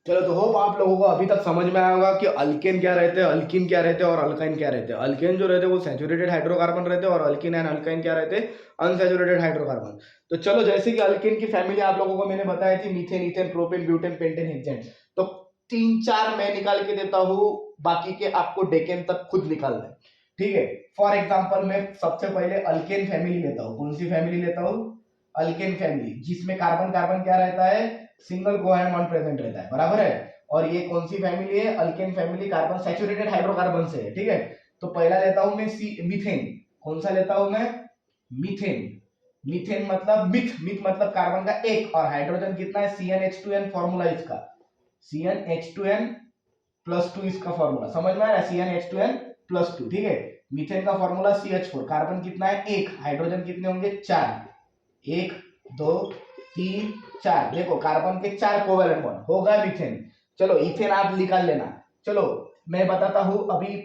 चलो तो होप आप लोगों को अभी तक समझ में आया होगा कि अल्केन क्या रहते हैं, अल्कीन क्या रहते हैं और अल्काइन क्या रहते हैं। अल्केन जो रहते हैं वो सैचुरेटेड हाइड्रोकार्बन रहते हैं और अल्कीन एंड अल्काइन क्या रहते हैं, अनसैचुरेटेड हाइड्रोकार्बन। तो चलो जैसे कि अल्केन की फैमिली आप लोगों को मैंने बताई थी, methane, ethane, propane, butane, pentane, hexane. तो 3-4 मैं निकाल के देता हूँ, बाकी के आपको डेकेन तक खुद निकालना है, ठीक है। फॉर एग्जाम्पल मैं सबसे पहले अल्केन फैमिली लेता हूँ। कौन सी फैमिली लेता हूँ? अल्केन फैमिली, जिसमें कार्बन कार्बन क्या रहता है, सिंगल कोहेरेंट बॉन्ड प्रेजेंट रहता है, बराबर है। और ये कौन सी फैमिली है? Alkane family, carbon saturated hydrocarbon से है, ठीक है। तो पहला लेता हूं मैं मीथेन। कौन सा लेता हूं मैं? मीथेन। मीथेन मतलब मिथ मतलब कार्बन का एक, और हाइड्रोजन कितना है? CnH2n, फॉर्मूला इसका CnH2n +2 इसका फॉर्मूला समझ में आ रहा है? CnH2n +2, ठीक है। मीथेन का फॉर्मूला CH4, कार्बन कितना है? एक, हाइड्रोजन कितने होंगे? 4, 1 2 3 4, देखो कार्बन के 4 कोवेलेंट बॉन्ड होगा मीथेन। चलो इथेन आप निकाल लेना। चलो मैं बताता हूं अभी,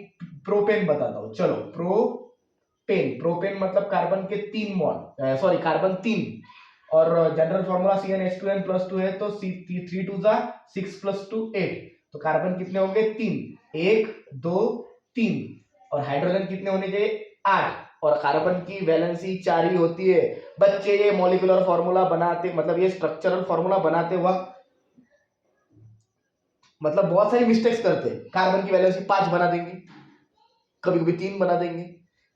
प्रोपेन बताता हूं। चलो प्रोपेन, प्रोपेन मतलब कार्बन के 3 बॉन्ड, सॉरी कार्बन 3, और जनरल फॉर्मूला CnH2n +2 है, तो 3 2 जा 6 +2 8, तो कार्बन कितने होंगे? 3, 1 2 3, और हाइड्रोजन कितने होने चाहिए? 8, और कार्बन की वैलेंसी 4 ही होती है। बच्चे ये मॉलिक्यूलर फॉर्मूला बनाते, मतलब ये स्ट्रक्चरल फॉर्मूला बनाते वक्त मतलब बहुत सारी मिस्टेक्स करते हैं। कार्बन की वैलेंसी 5 बना देंगे, कभी कभी 3 बना देंगे।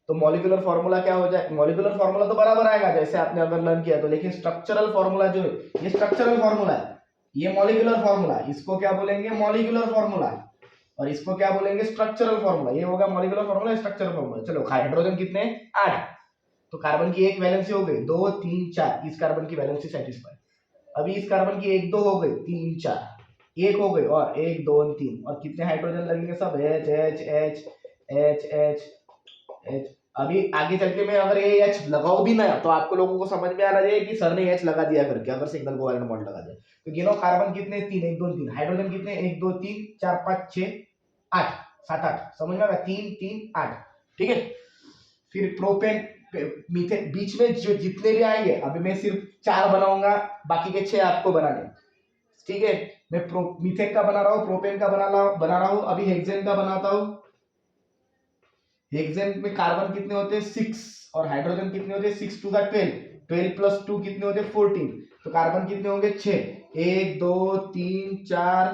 तो मॉलिक्यूलर फॉर्मूला क्या हो जाए? मॉलिक्यूलर फॉर्मूला तो बराबर आएगा जैसे आपने अगर लर्न किया तो, लेकिन स्ट्रक्चरल फॉर्मूला जो है, ये स्ट्रक्चरल फॉर्मूला है, ये मॉलिक्यूलर फॉर्मूला, इसको क्या बोलेंगे? Molecular formula. और इसको क्या बोलेंगे? Structural formula. ये होगा मॉलिक्यूलर फॉर्मूला, स्ट्रक्चरल फॉर्मूला। चलो हाइड्रोजन कितने? 8, तो कार्बन की एक वैलेंसी हो गई, 2 3 4, इस कार्बन की वैलेंसी सेटिस्फाई। अभी इस कार्बन की 1 2 हो गई, 3 4, एक हो गई, और 1 2 3, और कितने हाइड्रोजन लगेंगे? सब H H H H H H। अभी आगे चल के मैं अगर ये H लगाऊ भी ना, तो आपको लोगों को समझ में आना चाहिए कि सर ने H लगा दिया करके, अगर सिंगल कोवेलेंट बॉन्ड लगा दिया। तो गिनो कार्बन कितने? 3, 1 2 3, हाइड्रोजन कितने? 1 2 3 4 5 6 8 7 8, समझ में आ गया? 3 3 8, ठीक है। फिर प्रोपेन, मीथेन, बीच में जो जितने भी आएंगे, अभी मैं सिर्फ 4 बनाऊंगा, बाकी के 6 आपको बनाने, ठीक है। मैं मीथेन का बना रहा हूँ, प्रोपेन का बना रहा हूँ, अभी हेक्सेन का बनाता हूँ। हेक्सेन में कार्बन कितने होते हैं? 6, और हाइड्रोजन कितने होते हैं? 6 2 12, 12 + 2 कितने होते हैं? 14, तो कार्बन कितने होंगे? 6, 1 2 3 4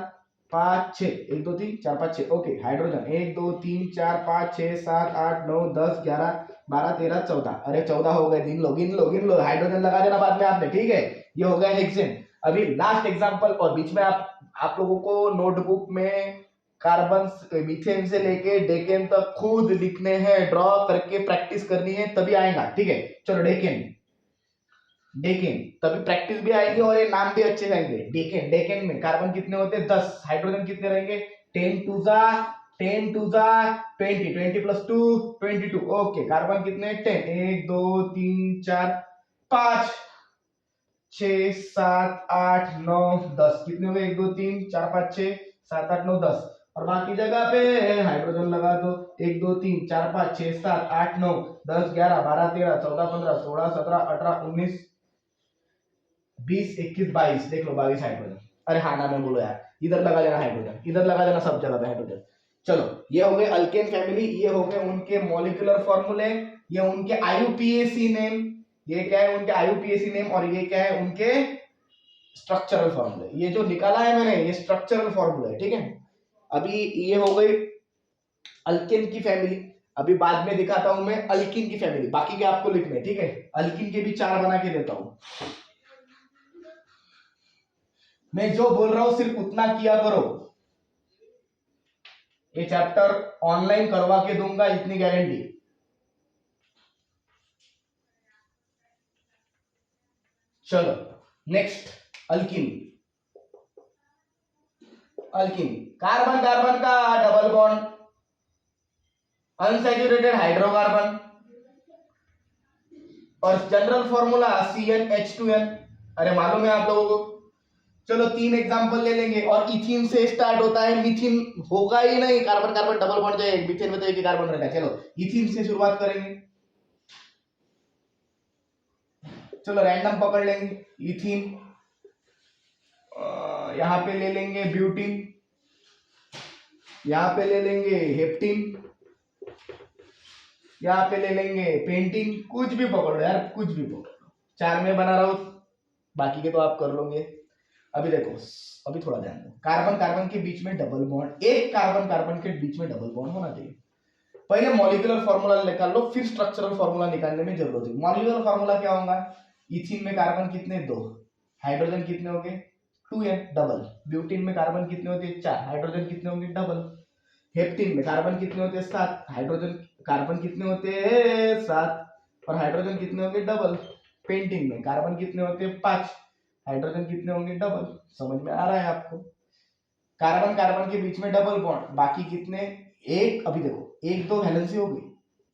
5 6, 1 2 3 4 5 6, ओके। हाइड्रोजन 1 2 3 4 5 6 7 8 9 10 11 12 13 14, अरे 14 हो गए, गिन लो गिन लो गिन लो, हाइड्रोजन लगा देना बाद में आपने, ठीक है। ये हो गया हेक्सेन। अभी लास्ट एग्जांपल, और बीच में आप लोगों को नोटबुक में कार्बन, मीथेन से लेके डेकेन तक खुद लिखने हैं, ड्रॉ करके प्रैक्टिस करनी है, तभी आएगा, ठीक है। चलो डेकेन, डेकेन तभी प्रैक्टिस भी आएगी और ये नाम भी अच्छे रहेंगे। डेकेन, डेकेन में कार्बन कितने होते हैं? 10, हाइड्रोजन कितने रहेंगे? 10 2 जा 10 2 जा 20, 20 + 2 22, ओके। कार्बन कितने? 10, 1 2 3 4 5 6 7 8 9 10, कितने हो गए? 1 2 3 4 5 6 7 8 9 10, और बाकी जगह पे हाइड्रोजन लगा दो। 1 2 3 4 5 6 7 8 9 10 11 12 13 14 15 16 17 18 19 20 21 22, देख लो 22 हाइड्रोजन। अरे हाँ ना, मैं बोलो यार, इधर लगा देना हाइड्रोजन, इधर लगा देना सब जगह पे हाइड्रोजन। चलो ये हो गए अल्केन फैमिली, ये हो गए उनके मॉलिक्यूलर फॉर्मूले, ये उनके IUPAC नेम, ये क्या है? उनके IUPAC नेम, और ये क्या है? उनके स्ट्रक्चरल फॉर्मूले। ये जो निकाला है मैंने, ये स्ट्रक्चरल फॉर्मूला है, ठीक है। अभी ये हो गई अल्केन की फैमिली। अभी बाद में दिखाता हूं मैं अल्किन की फैमिली, बाकी के आपको लिखने, ठीक है। अल्किन के भी 4 बना के देता हूं। मैं जो बोल रहा हूं सिर्फ उतना किया करो, ये चैप्टर ऑनलाइन करवा के दूंगा, इतनी गारंटी। चलो next, alkene. Alkene, carbon carbon का डबल बॉन्ड, अनसैचुरेटेड हाइड्रोकार्बन, और जनरल फॉर्मूला CnH2n, अरे मालूम है आप लोगों को। चलो 3 एग्जांपल ले लेंगे, और इथीन से स्टार्ट होता है, मीथिन होगा ही नहीं, कार्बन कार्बन डबल बॉन्ड जाएगा, मीथेन में तो एक ही कार्बन रहता है। चलो इथीन से शुरुआत करेंगे, चलो रैंडम पकड़ लेंगे। इथीन, यहाँ पे ले लेंगे ब्यूटीन, यहाँ पे ले लेंगे हेप्टीन, यहाँ पे ले लेंगे पेंटीन, कुछ भी पकड़ो यार, कुछ भी पकड़ो, 4 में बना रहा हूं, बाकी के तो आप कर लोगे। अभी देखो, अभी थोड़ा ध्यान दो, कार्बन कार्बन के बीच में डबल बॉन्ड, एक कार्बन कार्बन के बीच में डबल बॉन्ड होना चाहिए। पहले मॉलिक्यूलर फार्मूला निकाल लो, फिर स्ट्रक्चरल फार्मूला निकालने में जरूरत है। मॉलिक्यूलर फार्मूला क्या होगा, इथिन में कार्बन कितने 2, हाइड्रोजन कितने होंगे 2 है डबल, ब्यूटीन में कार्बन कितने होते हैं 4, हाइड्रोजन कितने होंगे डबल, हेप्टीन में कार्बन कितने होते हैं 7, हाइड्रोजन कार्बन कितने होते हैं 7 और हाइड्रोजन कितने होंगे डबल, पेंटीन में कार्बन कितने होते हैं 5, हाइड्रोजन कितने होंगे डबल। समझ में आ रहा है आपको, कार्बन कार्बन के बीच में डबल बॉन्ड, बाकी कितने एक, अभी देखो 1 2 वैलेंसी हो गई,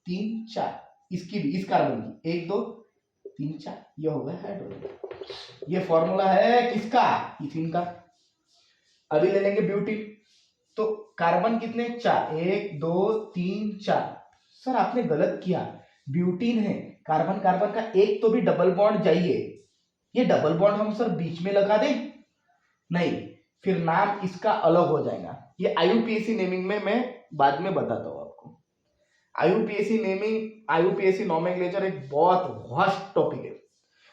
3 4, इसकी भी, इस कार्बन की 1 2 3 4, ये हो गया हाइड्रोजन। ये फॉर्मूला है किसका, इथिन का। अभी ले लेंगे ब्यूटीन, तो कार्बन कितने 4, 1 2 3 4। सर आपने गलत किया, ब्यूटीन है, कार्बन कार्बन का एक तो भी डबल बॉन्ड चाहिए, ये डबल बॉन्ड हम सर बीच में लगा दें, नहीं, फिर नाम इसका अलग हो जाएगा। ये आईयूपीएसी नेमिंग में मैं बाद में बताता हूं आपको। आईयूपीएसी नेमिंग, आईयूपीएसी नोमेनक्लेचर एक बहुत वास्ट टॉपिक है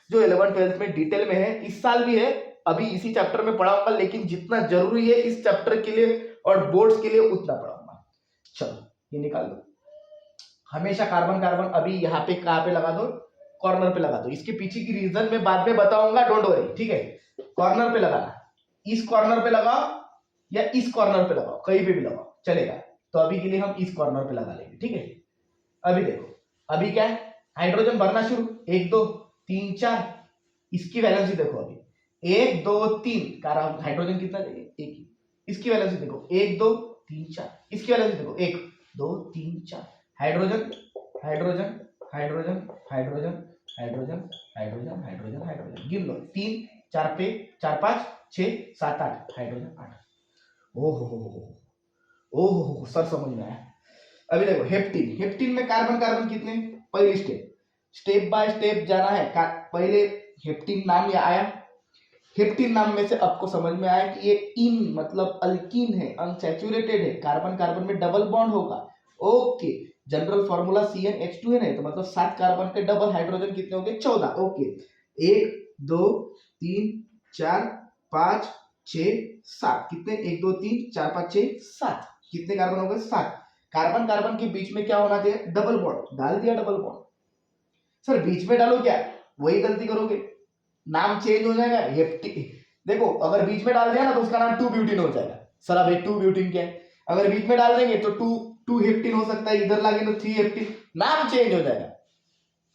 जो 11th 12th में डिटेल में है, इस साल भी है, अभी इसी चैप्टर में पढ़ाऊंगा, लेकिन जितना जरूरी है इस चैप्टर के लिए और बोर्ड्स के लिए उतना पढ़ाऊंगा। चलो ये निकाल दो, हमेशा कार्बन कार्बन अभी यहाँ पे कहाँ पे लगा दो, कॉर्नर पे लगा दो, इसके पीछे की रीजन मैं बाद में बताऊंगा, डोंट वरी, ठीक है। कॉर्नर पे लगाना, इस कॉर्नर पे लगाओ या इस कॉर्नर पे लगाओ, कहीं पे भी लगाओ चलेगा, तो अभी के लिए हम इस कॉर्नर पे लगा लेंगे, ठीक है। अभी देखो, अभी क्या है, हाइड्रोजन भरना शुरू, 1 2 3 4, इसकी वैलेंसी देखो, अभी 1 2 3, कारण हाइड्रोजन कितना चाहिए 1, इसकी वैलेंसी देखो 1 2 3 4, इसकी वैलेंसी देखो 1 2 3 4, hydrogen hydrogen hydrogen hydrogen hydrogen hydrogen hydrogen hydrogen, गिन लो 3 4 पे 4 5 6 7 8, हाइड्रोजन 8। ओहो सर समझ में आया। अभी देखो हेप्टीन, हेप्टीन में कार्बन कार्बन कितने, पहली स्टेप बाय स्टेप जाना है। पहले हेप्टीन नाम ये आया, हेप्टीन नाम में से आपको समझ में आया कि ये इन मतलब अल्कीन है, अनसैचुरेटेड है, कार्बन कार्बन में डबल बॉन्ड होगा, ओके। जनरल फॉर्मूला CnH2 है ना, तो मतलब 7 कार्बन के डबल, हाइड्रोजन कितने हो गए 14, ओके। 1 2 3 4 5 6 7, कितने 1 2 3 4 5 6 7, कितने कार्बन हो गए 7। कार्बन कार्बन के बीच में क्या होना चाहिए, डबल बॉन्ड, डाल दिया डबल बॉन्ड। सर बीच में डालो क्या, वही गलती करोगे, नाम चेंज हो जाएगा। देखो अगर बीच में डाल दिया ना तो उसका नाम 2 ब्यूटीन हो जाएगा। सर अब 2 ब्यूटीन क्या है, अगर बीच में डाल देंगे तो 2 हेप्टीन हो सकता है, इधर लागे तो 3 हेप्टीन, नाम चेंज हो जाएगा।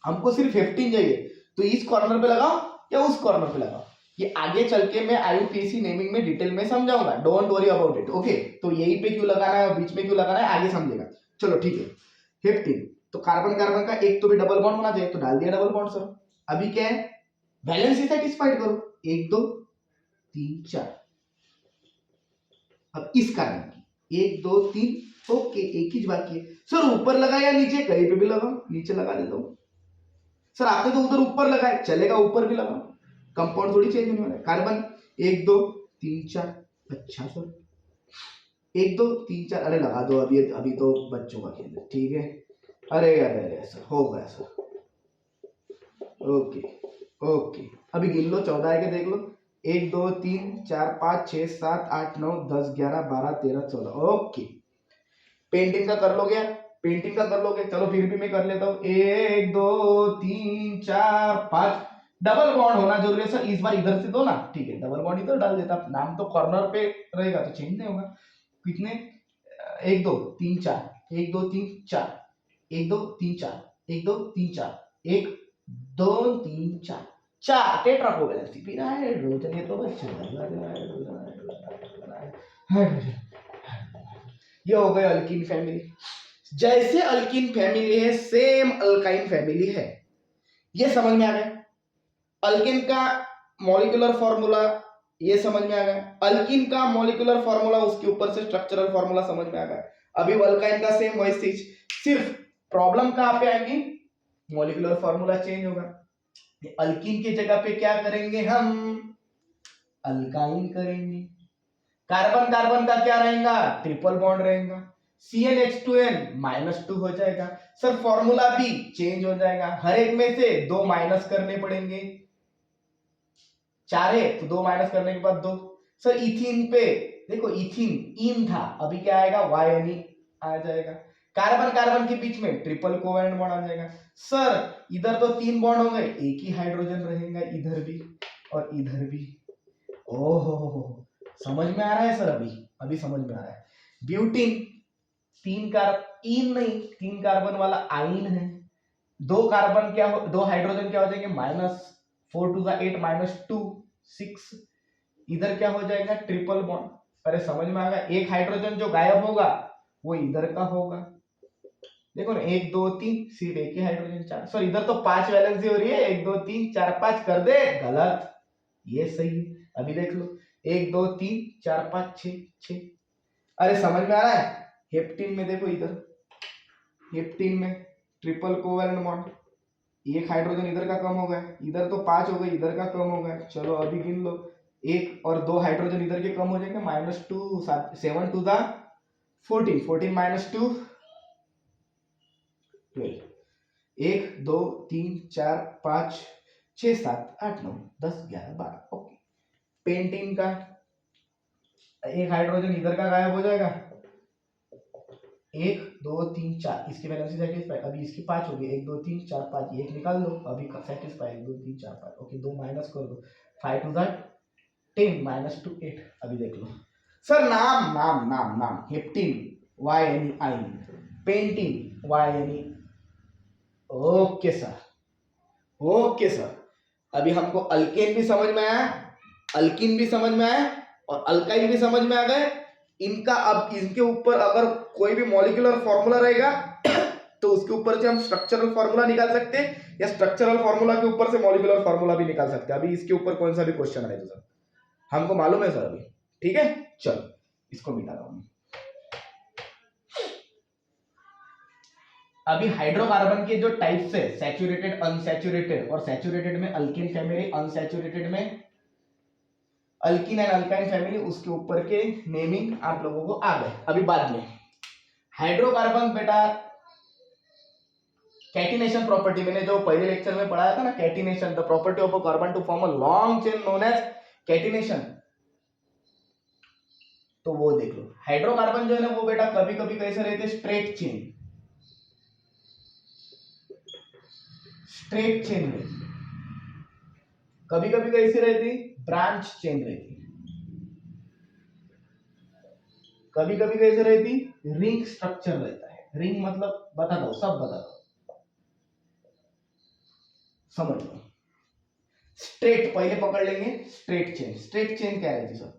हमको सिर्फ हेप्टीन चाहिए, तो इस कॉर्नर पे लगाओ या उस कॉर्नर पे लगाओ, ये आगे चल के मैं आईयूपीएसी नेमिंग में डिटेल में समझाऊंगा, don't worry about it, okay. तो यहीं पे क्यों लगाना है और बीच में क्यों लगाना है आगे समझेगा। चलो ठीक है, हेप्टीन, तो कार्बन कार्बन का एक तो भी डबल बॉन्ड होना चाहिए, तो डाल दिया डबल बॉन्ड। सर अभी क्या है, बैलेंस ही सेटिस्फाइड करो, 1 2 3 4। अब इस कार्बन की 1 2 3, ओके, एक ही बाकी है। सर ऊपर लगा या नीचे, कहीं पे भी लगाओ, नीचे लगा देता हूं। सर आपने तो उधर ऊपर लगाया, चलेगा ऊपर भी लगाओ, कंपाउंड थोड़ी चेंज होने वाला है। कार्बन 1 2 3 4, अच्छा सर 1 2 3 4, अरे लगा दो, अभी तो बच्चों का खेल है, ठीक है। अरे अरे सर हो गया सर, ओके ओके। अभी गिन लो, 14 है कि देख लो, 1 2 3 4 5 6 7 8 9 10 11 12 13 14, ओके। पेंटिंग का कर लोगे, पेंटिंग का कर लोगे, चलो फिर भी मैं कर लेता हूँ। 1 2 3 4 5, डबल बॉन्ड होना जरूरी है सर, इस बार इधर से दो ना, ठीक है, डबल बॉन्ड इधर डाल देता, नाम तो कॉर्नर पे रहेगा तो चेंज नहीं होगा। कितने, 1 2 3 4, 1 2 3 4, 1 2 3 4, 1 2 3 4, 1 2 3 4, 4 टेट्रा कोवैलेंसी, फिर हाइड्रोजन, ये तो बच्चे ये हो गए अल्कीन फैमिली। जैसे अल्कीन फैमिली है सेम अल्काइन फैमिली है, ये समझ में आ गया। अल्कीन का मॉलिक्यूलर फॉर्मूला ये समझ में आ गया, अल्कीन का मॉलिक्यूलर फॉर्मूला, उसके ऊपर से स्ट्रक्चरल फॉर्मूला समझ में आ गया। अभी अल्काइन का सेम वैसे, सिर्फ प्रॉब्लम कहां पे आएगी, मॉलिक्यूलर फॉर्मूला चेंज होगा। अल्कीन की जगह पे क्या करेंगे हम, अल्काइन करेंगे। कार्बन कार्बन का क्या रहेगा, ट्रिपल बॉन्ड रहेगा। CnH2n -2 हो जाएगा। सर फॉर्मूला भी चेंज हो जाएगा, हर एक में से 2 माइनस करने पड़ेंगे। 4 है तो 2 माइनस करने के बाद 2। सर इथीन पे देखो, इथीन इन था, अभी क्या आएगा, YNE आ जाएगा। कार्बन कार्बन के बीच में ट्रिपल कोवेलेंट बॉन्ड आ जाएगा। सर इधर तो 3 बॉन्ड हो गए, एक ही हाइड्रोजन रहेगा, इधर भी और इधर भी। ओहो, समझ में आ रहा है सर, अभी समझ में आ रहा है। ब्यूटीन 3 कार्बन वाला आइन है। 2 कार्बन क्या हो, 2 हाइड्रोजन क्या हो जाएंगे, -4 2 8 -2 6। इधर क्या हो जाएगा, ट्रिपल बॉन्ड। अरे समझ में आ गया, एक हाइड्रोजन जो गायब होगा वो इधर का होगा। देखो ना, 1 2 3 सिर्फ एक ही हाइड्रोजन 4। सर इधर तो 5 वैलेंसी हो रही है, 1 2 3 4 5 कर दे, गलत, ये सही है। अभी देख लो, 1 2 3 4 5 6। अरे समझ में आ रहा है। हेप्टीन में देखो, इधर हेप्टीन में ट्रिपल कोवेलेंट बॉन्ड, एक हाइड्रोजन इधर का कम हो गया, इधर तो 5 हो गए, इधर का कम हो गया। चलो अभी गिन लो, 1 और 2 हाइड्रोजन इधर के कम हो जाएंगे, -2 7 2 14 14 -2 12। 1 2 3 4 5 6 7 8 9 10 11 12। ओके, पेंटीन का एक हाइड्रोजन इधर का गायब हो जाएगा, 1 2 3 4, इसकी वैलेंसी सेटिस्फाई। अभी इसकी 5 हो गई, 1 2 3 4 5, एक निकाल दो, अभी सेटिस्फाई, 1 2 3 4 5। ओके, 2 माइनस कर दो, 5 2 10 -2 8। अभी देख लो सर, नाम नाम नाम नाम, heptyne YNE yne, pentyne YNE। Okay sir, okay sir. अभी हमको अल्केन भी समझ में आया, अल्कीन भी समझ में आया और अल्काइन भी समझ में आ गए। इनका अब इनके ऊपर अगर कोई भी मॉलिक्यूलर फॉर्मूला रहेगा तो उसके ऊपर से हम स्ट्रक्चरल फॉर्मूला निकाल सकते हैं, या स्ट्रक्चरल फॉर्मूला के ऊपर से मॉलिक्यूलर फॉर्मूला भी निकाल सकते हैं। अभी इसके ऊपर कौन सा भी क्वेश्चन है तो सर हमको मालूम है सर अभी, ठीक है। चलो इसको मिटा रहा हूं। अभी हाइड्रोकार्बन के जो टाइप्स है, सैचुरेटेड, अनसैचुरेटेड और सैचुरेटेड में अल्कीन फैमिली, अनसैचुरेटेड में अल्कीन एंड अल्काइन फैमिली, उसके ऊपर के नेमिंग आप लोगों को आ गए। अभी बाद में हाइड्रोकार्बन बेटा कैटिनेशन प्रॉपर्टी, मैंने जो पहले लेक्चर में पढ़ाया था ना, catenation, the property of a carbon to form a long chain known as catenation, तो वो देख लो। हाइड्रोकार्बन जो है ना वो बेटा कभी कभी कैसे रहते, स्ट्रेट चेन, स्ट्रेट चेन रहती, कभी कभी कैसी रहती, ब्रांच चेन रहती, कभी कभी कैसे रहती, रिंग स्ट्रक्चर रहता है। रिंग मतलब बता दो, सब बता दो, समझ लो। स्ट्रेट पहले पकड़ लेंगे, स्ट्रेट चेन, स्ट्रेट चेन क्या रहती सर,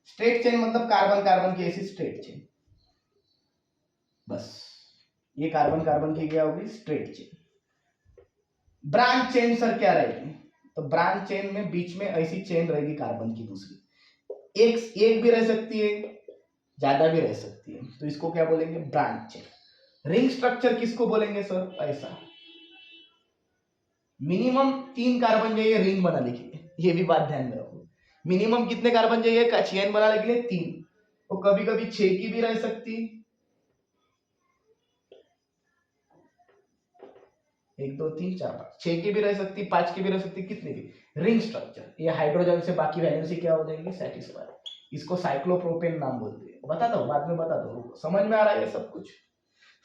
स्ट्रेट चेन मतलब कार्बन कार्बन की ऐसी स्ट्रेट चेन, बस ये कार्बन कार्बन की क्या होगी, straight chain. Branch chain sir क्या रहेगी, तो ब्रांच चेन में बीच में ऐसी चेन रहेगी कार्बन की दूसरी, एक भी रह सकती है, ज्यादा भी रह सकती है, तो इसको क्या बोलेंगे, ब्रांच चेन। रिंग स्ट्रक्चर किसको बोलेंगे सर, ऐसा मिनिमम 3 कार्बन चाहिए रिंग बनाने के लिए, ये भी बात ध्यान में रखो। मिनिमम कितने कार्बन चाहिए चेन बनाने के लिए, 3, और कभी कभी 6 की भी रह सकती, 1 2 3 4 5, 6 की भी रह सकती, 5 की भी रह सकती, कितनी भी। रिंग स्ट्रक्चर, ये हाइड्रोजन से बाकी वैलेंसी क्या हो जाएगी, सेटिस्फाई। इसको साइक्लोप्रोपेन नाम बोलते हैं, बता दो बाद में, बता दो, समझ में आ रहा है सब कुछ,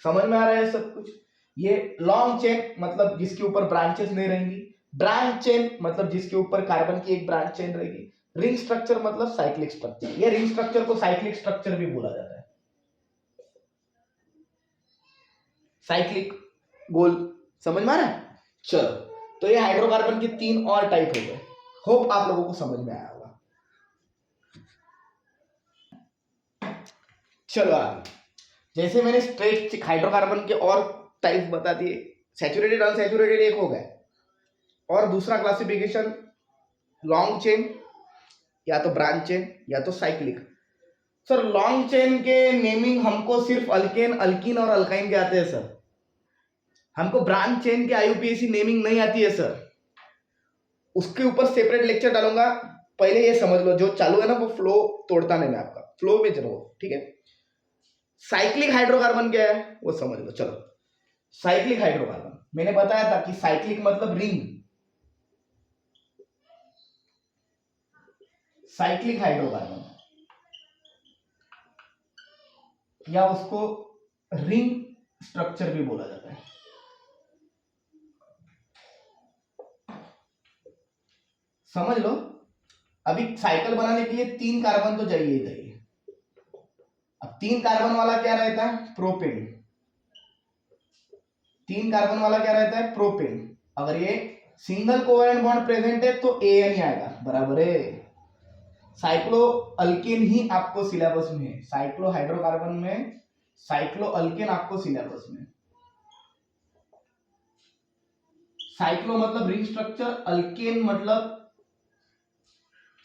समझ में आ रहा है सब कुछ। ये लॉन्ग चेन मतलब जिसके ऊपर ब्रांचेस नहीं रहेंगी, ब्रांच चेन मतलब जिसके ऊपर कार्बन की एक ब्रांच चेन रहेगी, रिंग स्ट्रक्चर मतलब साइक्लिक स्ट्रक्चर। ये रिंग स्ट्रक्चर को साइक्लिक स्ट्रक्चर भी बोला जाता है, साइक्लिक, गोल, समझ में आ रहा है। चलो, तो ये हाइड्रोकार्बन के 3 और टाइप हो गए, होप आप लोगों को समझ में आया होगा। चलो आगे, जैसे मैंने स्ट्रेट हाइड्रोकार्बन के और टाइप बता दिए, सैचुरेटेड अनसैचुरेटेड एक हो गए, और दूसरा क्लासिफिकेशन लॉन्ग चेन या तो ब्रांच चेन या तो साइक्लिक। सर लॉन्ग चेन के नेमिंग हमको सिर्फ अल्केन, अल्कीन और अल्काइन के आते हैं सर, हमको ब्रांच चेन के IUPAC नेमिंग नहीं आती है सर, उसके ऊपर सेपरेट लेक्चर डालूंगा, पहले ये समझ लो, जो चालू है ना वो फ्लो तोड़ता नहीं मैं आपका, फ्लो में रहो, ठीक है। साइक्लिक हाइड्रोकार्बन क्या है वो समझ लो। चलो, साइक्लिक हाइड्रोकार्बन मैंने बताया था कि साइक्लिक मतलब रिंग, साइक्लिक हाइड्रोकार्बन या उसको रिंग स्ट्रक्चर भी बोला जाता है। समझ लो, अभी साइकिल बनाने के लिए 3 कार्बन तो चाहिए ही चाहिए। अब 3 कार्बन वाला क्या रहता है, प्रोपेन। 3 कार्बन वाला क्या रहता है, प्रोपेन। अगर ये सिंगल कोवेलेंट बॉन्ड प्रेजेंट है तो एन ही आएगा, बराबर है। साइक्लो अल्केन ही आपको सिलेबस में है, साइक्लो हाइड्रोकार्बन में साइक्लो अल्केन आपको सिलेबस में। साइक्लो मतलब रिंग स्ट्रक्चर, अल्केन मतलब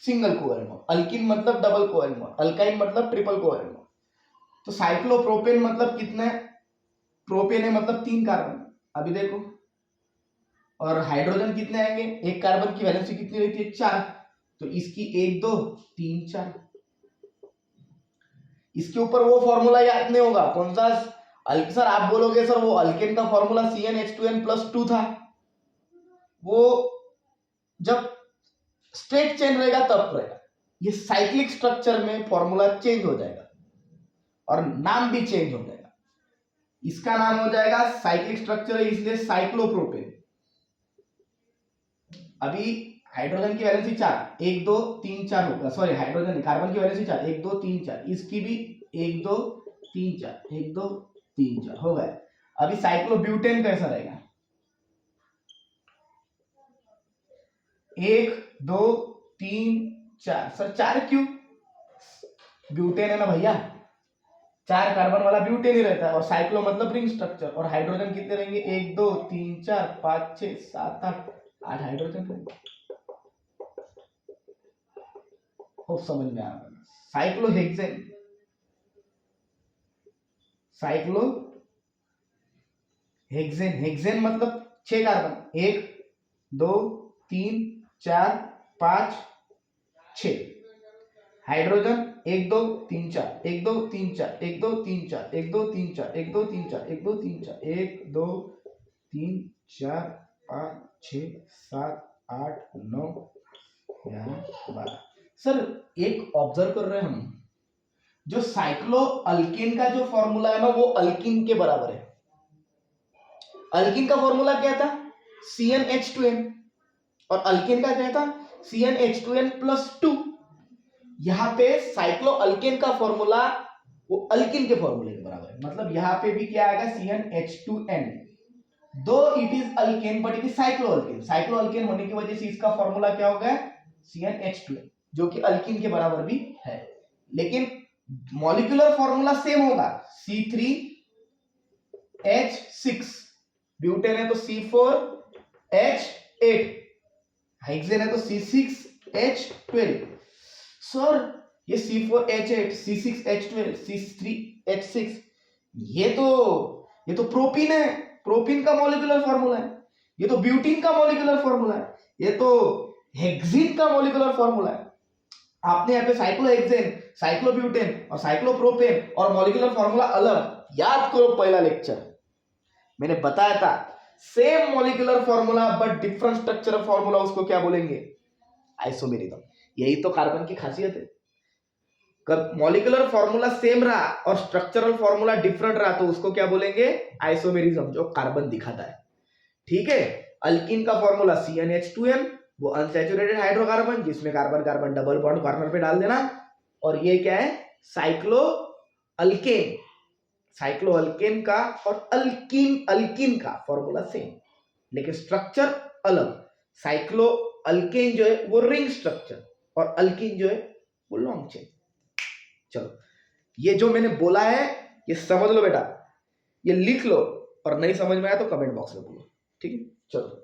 सिंगल कोवेलेंट बॉन्ड, अल्किन मतलब डबल कोवेलेंट बॉन्ड, अल्काइन मतलब ट्रिपल कोवेलेंट बॉन्ड। तो साइक्लोप्रोपेन मतलब कितने, प्रोपेन है मतलब 3 कार्बन। अभी देखो, और हाइड्रोजन कितने आएंगे, एक कार्बन की वैलेंसी कितनी रहती है, 4। तो इसकी 1 2 3 4। इसके ऊपर वो फॉर्मूला याद नहीं होगा, कौन सा, सर आप बोलोगे सर वो अल्केन का फॉर्मूला CnH2n+2 था, वो जब स्टेट चेंज रहेगा तब रहेगा। ये साइक्लिक स्ट्रक्चर में फॉर्मूला चेंज हो जाएगा और नाम भी चेंज हो जाएगा। इसका नाम हो जाएगा, साइक्लिक स्ट्रक्चर है इसलिए साइक्लोप्रोपेन। अभी हाइड्रोजन की वैलेंसी 4, 1 2 3 4 होगा, सॉरी हाइड्रोजन कार्बन की वैलेंसी 4, 1 2 3 4, इसकी भी 1 2 3 4, 1 2 3 4 हो गया। अभी साइक्लोब्यूटेन कैसा रहेगा, 1 2 3 4। सर 4 क्यों, ब्यूटेन है ना भैया, 4 कार्बन वाला ब्यूटेन ही रहता है। और साइक्लो मतलब रिंग स्ट्रक्चर, और हाइड्रोजन कितने रहेंगे, 1 2 3 4 5 6 7 8 8 हाइड्रोजन रहेंगे। खूब समझ में आ रहा है। साइक्लोहेक्सेन, साइक्लो हेक्सेन, हेक्सेन मतलब 6 कार्बन, 1 2 3 4 5 6। हाइड्रोजन 1 2 3 4 1 2 3 4 1 2 3 4 1 2 3 4 1 2 3 4 1 2 3 4 1 2 3 4 5 6 7 8 9 11 12। सर एक ऑब्जर्व कर रहे हैं हम, जो साइक्लो अल्किन का जो फॉर्मूला है ना वो अल्किन के बराबर है। अल्किन का फॉर्मूला क्या था, CnH2n, और अल्किन का क्या था, CnH2n+2। यहाँ पे साइक्लो अल्केन का फॉर्मूला वो अल्किन के फॉर्मूले के बराबर है, मतलब यहाँ पे भी क्या आएगा, CnH2n। दो it is alkane but it is cyclo alkane, cyclo alkane होने की वजह से इसका फॉर्मूला क्या होगा, CnH2n, जो कि अल्किन के बराबर भी है। लेकिन मॉलिक्यूलर फॉर्मूला सेम होगा, C3H6, ब्यूटेन है तो C4H8, हेक्सेन है तो C6H12। सर ये C4H8, C6H12, C3H6, ये तो प्रोपीन है, प्रोपीन का मॉलिक्यूलर फॉर्मूला है। ये तो ब्यूटीन का मॉलिक्यूलर फॉर्मूला है, ये तो हेक्सीन का मॉलिक्यूलर फॉर्मूला है। आपने यहाँ पे साइक्लोहेक्सेन, साइक्लोब्यूटेन और साइक्लोप्रोपेन और मॉलिक्यूलर फॉर्मूला अलग याद करो। पहला लेक्चर मैंने बताया था, same molecular formula but different structure formula, उसको क्या बोलेंगे, आइसोमेरिज्म। यही तो कार्बन की खासियत है, मॉलिक्यूलर फॉर्मूला सेम रहा और स्ट्रक्चरल फॉर्मूला डिफरेंट रहा तो उसको क्या बोलेंगे, आइसोमेरिज्म, जो कार्बन दिखाता है। ठीक है, अल्किन का फॉर्मूला CnH2n, वो अनसैचुरेटेड हाइड्रोकार्बन जिसमें carbon carbon double bond corner पे डाल देना। और ये क्या है, साइक्लो अल्केन, साइक्लो अल्केन का और अल्किन का फॉर्मूला सेम लेकिन स्ट्रक्चर अलग। साइक्लो अल्केन जो है वो रिंग स्ट्रक्चर और अल्किन जो है वो लॉन्ग चेन। चलो ये जो मैंने बोला है ये समझ लो बेटा, ये लिख लो, और नहीं समझ में आया तो कमेंट बॉक्स में बोलो, ठीक है। चलो।